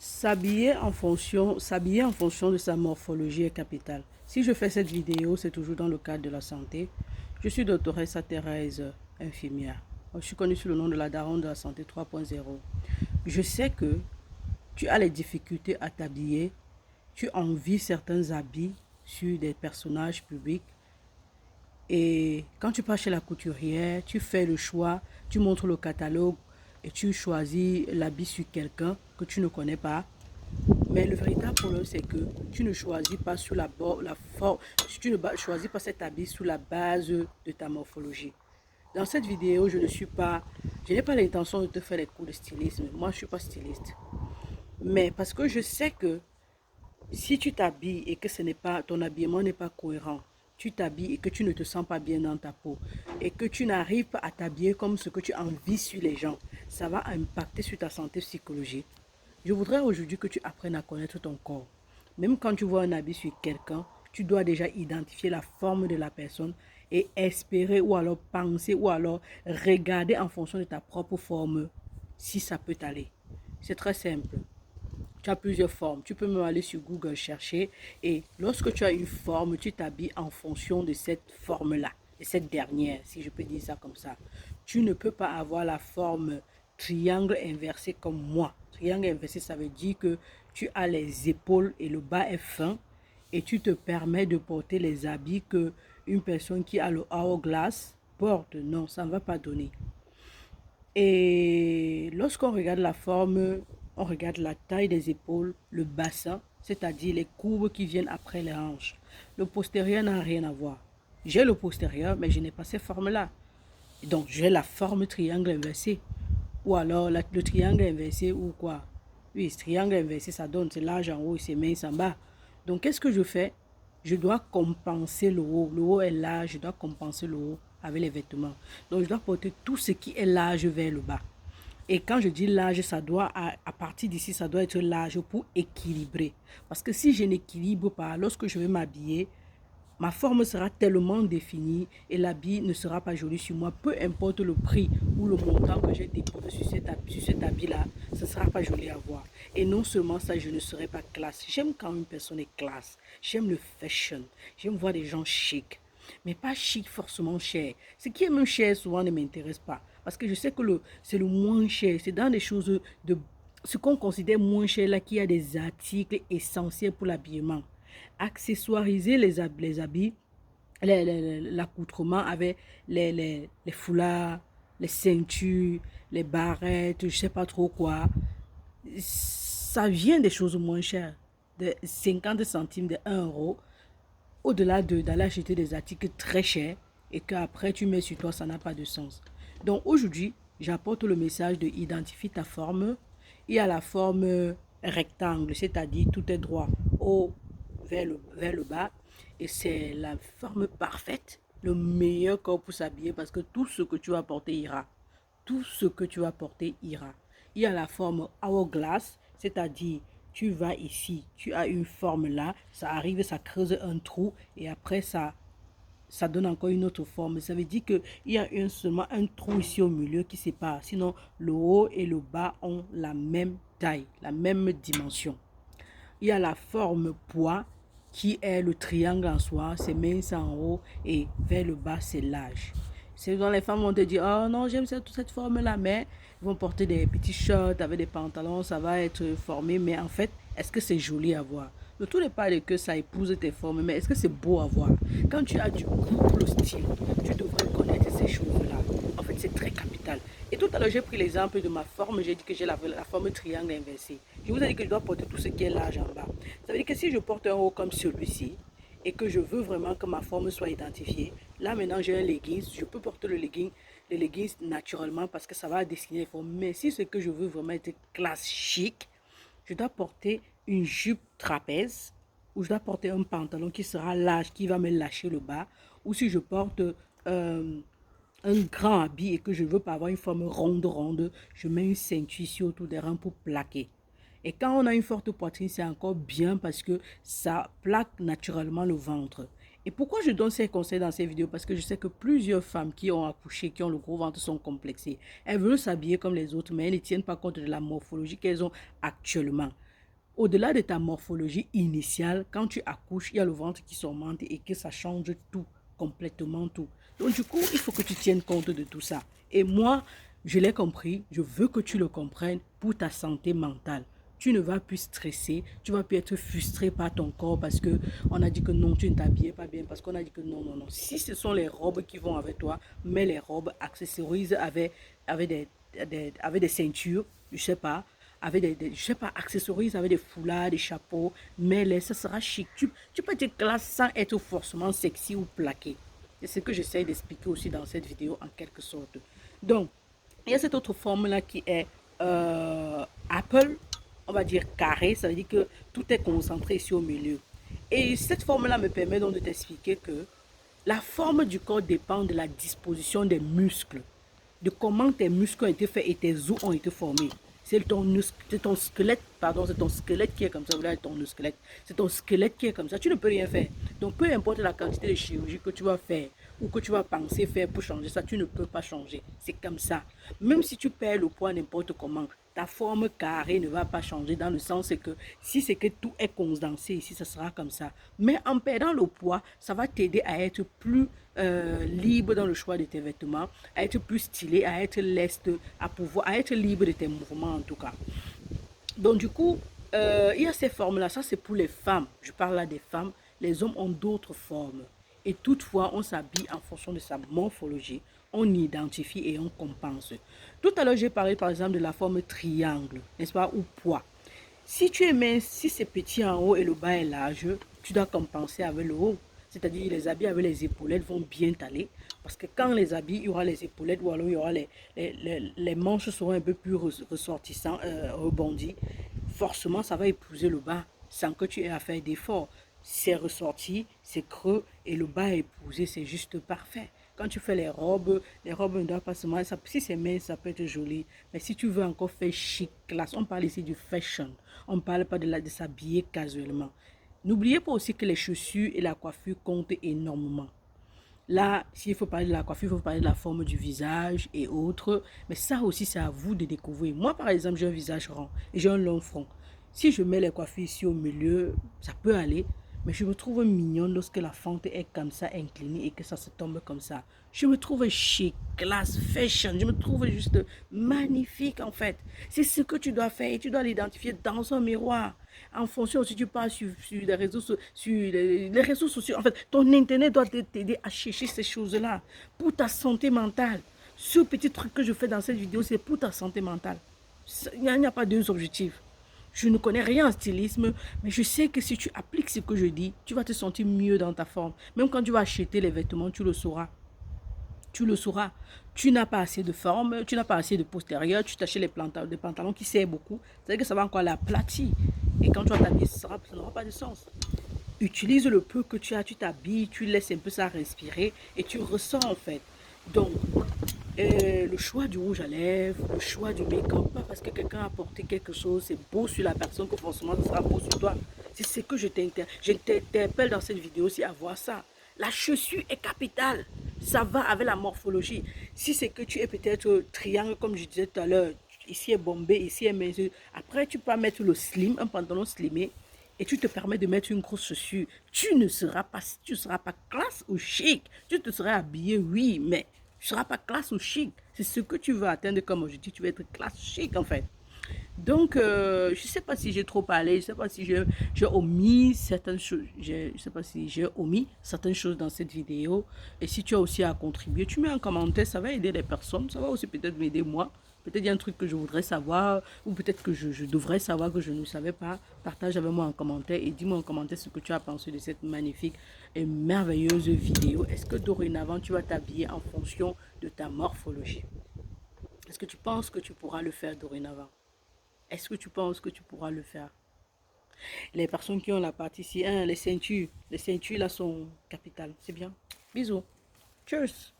S'habiller en fonction de sa morphologie est capital. Si je fais cette vidéo, c'est toujours dans le cadre de la santé. Je suis doctoresse Thérèse, infirmière. Je suis connue sous le nom de la daronne de la santé 3.0. Je sais que tu as les difficultés à t'habiller, tu envies certains habits sur des personnages publics. Et quand tu pars chez la couturière, tu fais le choix, tu montres le catalogue et tu choisis l'habit sur quelqu'un que tu ne connais pas. Mais le véritable problème, c'est que tu ne choisis pas sur tu ne choisis pas cet habit sous la base de ta morphologie. Dans cette vidéo, je n'ai pas l'intention de te faire des cours de stylisme. Moi, je ne suis pas styliste. Mais parce que je sais que si tu t'habilles et que ton habillement n'est pas cohérent, tu t'habilles et que tu ne te sens pas bien dans ta peau et que tu n'arrives pas à t'habiller comme ce que tu envies sur les gens, ça va impacter sur ta santé psychologique. Je voudrais aujourd'hui que tu apprennes à connaître ton corps. Même quand tu vois un habit sur quelqu'un, tu dois déjà identifier la forme de la personne et espérer ou alors penser ou alors regarder en fonction de ta propre forme si ça peut t'aller. C'est très simple. Tu as plusieurs formes. Tu peux même aller sur Google chercher et lorsque tu as une forme, tu t'habilles en fonction de cette forme-là, de cette dernière, si je peux dire ça comme ça. Tu ne peux pas avoir la forme triangle inversé comme moi. Triangle inversé, ça veut dire que tu as les épaules et le bas est fin et tu te permets de porter les habits que une personne qui a le hourglass porte. Non, ça ne va pas donner. Et lorsqu'on regarde la forme, on regarde la taille des épaules, le bassin, c'est-à-dire les courbes qui viennent après les hanches. Le postérieur n'a rien à voir. J'ai le postérieur, mais je n'ai pas ces formes-là. Donc, j'ai la forme triangle inversé. Ou alors, le triangle inversé ou quoi. Oui, ce triangle inversé, ça donne, c'est large en haut et c'est mince en bas. Donc, qu'est-ce que je fais? Je dois compenser le haut. Le haut est large, je dois compenser le haut avec les vêtements. Donc, je dois porter tout ce qui est large vers le bas. Et quand je dis large, ça doit, à partir d'ici, ça doit être large pour équilibrer. Parce que si je n'équilibre pas, lorsque je vais m'habiller, ma forme sera tellement définie et l'habit ne sera pas joli sur moi. Peu importe le prix ou le montant que j'ai déposé sur cet habit-là, ce ne sera pas joli à voir. Et non seulement ça, je ne serai pas classe. J'aime quand une personne est classe. J'aime le fashion. J'aime voir des gens chics. Mais pas chic forcément cher. Ce qui est même cher souvent ne m'intéresse pas. Parce que je sais que c'est le moins cher. C'est dans des choses de ce qu'on considère moins cher là qu'il y a des articles essentiels pour l'habillement. Accessoiriser les habits, l'accoutrement avec les foulards, les ceintures, les barrettes, je ne sais pas trop quoi. Ça vient des choses moins chères, de 50 centimes, de 1 euro, au-delà d'aller acheter des articles très chers et qu'après tu mets sur toi, ça n'a pas de sens. Donc aujourd'hui, j'apporte le message de identifier ta forme. Il y a la forme rectangle, c'est-à-dire tout est droit haut vers le bas. Et c'est la forme parfaite, le meilleur corps pour s'habiller parce que tout ce que tu vas porter ira. Tout ce que tu vas porter ira. Il y a la forme hourglass, c'est-à-dire tu vas ici, tu as une forme là, ça arrive, ça creuse un trou et après ça donne encore une autre forme. Ça veut dire qu'il y a seulement un trou ici au milieu qui sépare. Sinon, le haut et le bas ont la même taille, la même dimension. Il y a la forme poids qui est le triangle en soi, c'est mince en haut et vers le bas, c'est large. C'est dans les femmes vont te dire, oh non, j'aime cette forme-là, mais ils vont porter des petits shorts avec des pantalons, ça va être formé, mais en fait, est-ce que c'est joli à voir? Le tout n'est pas de que ça épouse tes formes, mais est-ce que c'est beau à voir? Quand tu as du goût pour le style, tu devrais connaître ces choses-là. En fait, c'est très capital. Et tout à l'heure, j'ai pris l'exemple de ma forme. J'ai dit que j'ai la forme triangle inversée. Je vous ai dit que je dois porter tout ce qui est large en bas. Ça veut dire que si je porte un haut comme celui-ci et que je veux vraiment que ma forme soit identifiée, là maintenant j'ai un leggings. Je peux porter le leggings naturellement parce que ça va dessiner les formes. Mais si c'est que je veux vraiment être classe chic, je dois porter une jupe trapèze ou je dois porter un pantalon qui sera large, qui va me lâcher le bas. Ou si je porte un grand habit et que je ne veux pas avoir une forme ronde, je mets une ceinture ici autour des reins pour plaquer. Et quand on a une forte poitrine, c'est encore bien parce que ça plaque naturellement le ventre. Et pourquoi je donne ces conseils dans ces vidéos? Parce que je sais que plusieurs femmes qui ont accouché, qui ont le gros ventre, sont complexées. Elles veulent s'habiller comme les autres, mais elles ne tiennent pas compte de la morphologie qu'elles ont actuellement. Au-delà de ta morphologie initiale, quand tu accouches, il y a le ventre qui s'augmente et que ça change tout, complètement tout. Donc du coup, il faut que tu tiennes compte de tout ça. Et moi, je l'ai compris, je veux que tu le comprennes pour ta santé mentale. Tu ne vas plus stresser, tu ne vas plus être frustré par ton corps parce que on a dit que non, tu ne t'habillais pas bien, parce qu'on a dit que non, non, non. Si ce sont les robes qui vont avec toi, mets les robes, accessorise avec des ceintures, je sais pas, avec je sais pas, accessorise avec des foulards, des chapeaux, mets-les, ça sera chic. Tu peux être classe sans être forcément sexy ou plaqué. C'est ce que j'essaie d'expliquer aussi dans cette vidéo en quelque sorte. Donc, il y a cette autre forme-là qui est Apple, on va dire carré, ça veut dire que tout est concentré ici au milieu. Et cette forme-là me permet donc de t'expliquer que la forme du corps dépend de la disposition des muscles, de comment tes muscles ont été faits et tes os ont été formés. C'est ton squelette, pardon, c'est ton squelette qui est comme ça. Voilà ton squelette. C'est ton squelette qui est comme ça. Tu ne peux rien faire. Donc, peu importe la quantité de chirurgie que tu vas faire ou que tu vas penser faire pour changer ça, tu ne peux pas changer. C'est comme ça. Même si tu perds le poids n'importe comment, ta forme carrée ne va pas changer dans le sens que si c'est que tout est condensé ici, ça sera comme ça. Mais en perdant le poids, ça va t'aider à être plus libre dans le choix de tes vêtements, à être plus stylé, à être leste, à être libre de tes mouvements en tout cas. Donc du coup, il y a ces formes-là, ça c'est pour les femmes. Je parle là des femmes. Les hommes ont d'autres formes. Et toutefois, on s'habille en fonction de sa morphologie. On identifie et on compense. Tout à l'heure, j'ai parlé par exemple de la forme triangle, n'est-ce pas, ou poids. Si tu es mince, si c'est petit en haut et le bas est large, tu dois compenser avec le haut. C'est-à-dire les habits avec les épaulettes vont bien t'aller. Parce que quand les habits, il y aura les épaulettes ou alors il y aura les manches seront un peu plus ressortissants, rebondis. Forcément, ça va épouser le bas sans que tu aies à faire d'efforts. C'est ressorti, c'est creux et le bas est épousé, c'est juste parfait. Quand tu fais les robes ne doivent pas se mal. Si c'est mince, ça peut être joli. Mais si tu veux encore faire chic, classe, on parle ici du fashion. On ne parle pas de s'habiller casuellement. N'oubliez pas aussi que les chaussures et la coiffure comptent énormément. Là, s'il faut parler de la coiffure, il faut parler de la forme du visage et autres. Mais ça aussi, c'est à vous de découvrir. Moi, par exemple, j'ai un visage rond et j'ai un long front. Si je mets les coiffures ici au milieu, ça peut aller. Mais je me trouve mignonne lorsque la fente est comme ça, inclinée et que ça se tombe comme ça. Je me trouve chic, classe, fashion. Je me trouve juste magnifique en fait. C'est ce que tu dois faire et tu dois l'identifier dans un miroir. En fonction, si tu passes sur les réseaux sociaux, en fait, ton internet doit t'aider à chercher ces choses-là pour ta santé mentale. Ce petit truc que je fais dans cette vidéo, c'est pour ta santé mentale. Il n'y a pas deux objectifs. Je ne connais rien en stylisme, mais je sais que si tu appliques ce que je dis, tu vas te sentir mieux dans ta forme. Même quand tu vas acheter les vêtements, tu le sauras. Tu le sauras. Tu n'as pas assez de forme, tu n'as pas assez de postérieur, tu t'achètes des pantalons qui serrent beaucoup. C'est-à-dire que ça va encore l'aplatir. Et quand tu vas t'habiller, ça n'aura pas de sens. Utilise le peu que tu as, tu t'habilles, tu laisses un peu ça respirer et tu ressens en fait. Donc, le choix du rouge à lèvres, le choix du make-up, pas parce que quelqu'un a porté quelque chose, c'est beau sur la personne que forcément ça sera beau sur toi. C'est ce que je t'interpelle dans cette vidéo aussi à voir ça. La chaussure est capitale. Ça va avec la morphologie. Si c'est que tu es peut-être triangle, comme je disais tout à l'heure, ici est bombé, ici est mince. Après, tu peux mettre le slim, un pantalon slimé, et tu te permets de mettre une grosse chaussure. Tu ne seras pas classe ou chic. Tu te seras habillé, oui, mais tu ne seras pas classe ou chic. C'est ce que tu veux atteindre comme objectif. Tu veux être classe chic, en fait. Donc, je ne sais pas si j'ai trop parlé, je ne sais pas si j'ai omis certaines choses, je ne sais pas si j'ai omis certaines choses dans cette vidéo. Et si tu as aussi à contribuer, tu mets un commentaire, ça va aider les personnes, ça va aussi peut-être m'aider moi. Peut-être il y a un truc que je voudrais savoir, ou peut-être que je devrais savoir que je ne savais pas. Partage avec moi en commentaire et dis-moi en commentaire ce que tu as pensé de cette magnifique et merveilleuse vidéo. Est-ce que dorénavant, tu vas t'habiller en fonction de ta morphologie? Est-ce que tu penses que tu pourras le faire dorénavant? Est-ce que tu penses que tu pourras le faire? Les personnes qui ont la partie ici, les ceintures là sont capitales. C'est bien. Bisous. Cheers.